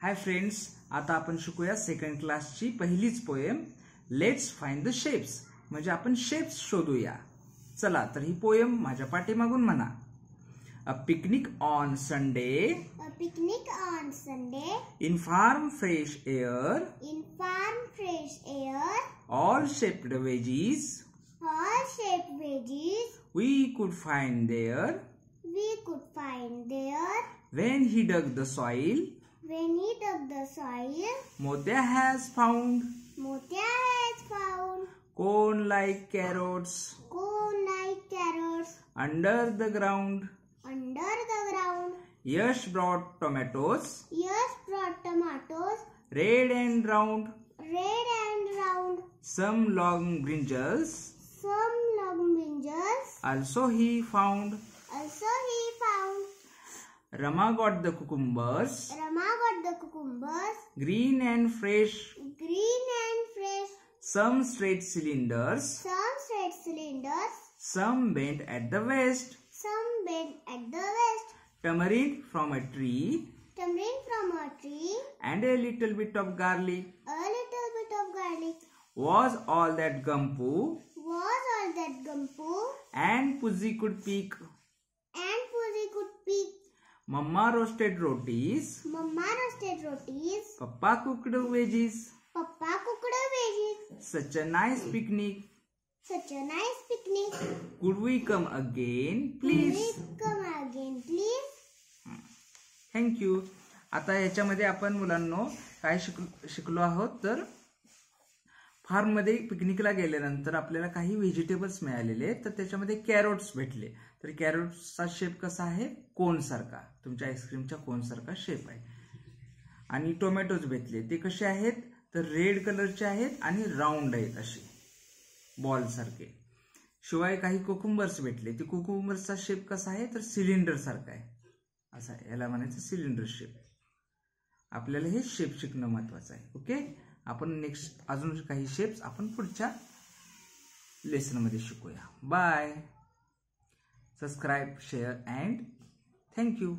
Hi friends, आता आपण शिकूया सेकंड क्लासची पहिलीच poem let's find the shapes. म्हणजे आपण शेप्स शोधूया. चला तर ही पोएम माझ्या पाठीमागून म्हणा. A picnic on Sunday. A picnic on Sunday. In farm fresh air. In farm fresh air. All shaped veggies. All shaped veggies. We could find there. We could find there. When he dug the soil. When he dug the soil. Motia has found. Motia has found. Cone like carrots. Cone like carrots. Under the ground. Under the ground. Yash brought tomatoes. Yes, brought tomatoes. Red and round. Red and round. Some long brinjals. Some long brinjals. Also he found. Also he found. Rama got the cucumbers. Rama got the cucumbers. Green and fresh. Green and fresh. Some straight cylinders. Some straight cylinders. Some bent at the waist. Some bent at the waist. Tamarind from a tree. Tamarind from a tree. And a little bit of garlic. A little bit of garlic. Was all that Gumpu. Was all that Gumpu. And Pussy could peek. And Pussy could peek. Mama roasted rotis. Mama roasted rotis. Papa cooked veggies. Papa cooked veggies. Such a nice picnic. Such a nice picnic. Could we come again, please? Could we come again, please? Thank you. आता याच्यामध्ये आपण मुलांनो काय शिकलो आहोत तर फार्ममध्ये पिकनिकला गेल्यानंतर आपल्याला काही व्हेजिटेबल्स मिळालेले तर त्याच्यामध्ये कॅरोट्स भेटले. तर कॅरोट्सचा शेप कसा आहे? कोन सारखा. तुमच्या आईस्क्रीमच्या कोन सारखा शेप आहे. आणि टोमॅटोज भेटले. ते कसे आहेत तर रेड कलरचे आहेत आणि राऊंड आहेत असे बॉल सारखे. शिवाय काही कुकुंबर्स भेटले. ते कुकुंबर्सचा शेप कसा आहे तर सिलेंडर सारखा आहे. असा आहे, याला म्हणायचं सिलेंडर शेप. आपल्याला हे शेप शिकणं महत्वाचं आहे. ओके, आपण नेक्स्ट अजून काही शेप्स आपण पुढच्या लेसन मध्ये शिकूया. Bye. Subscribe, share and thank you.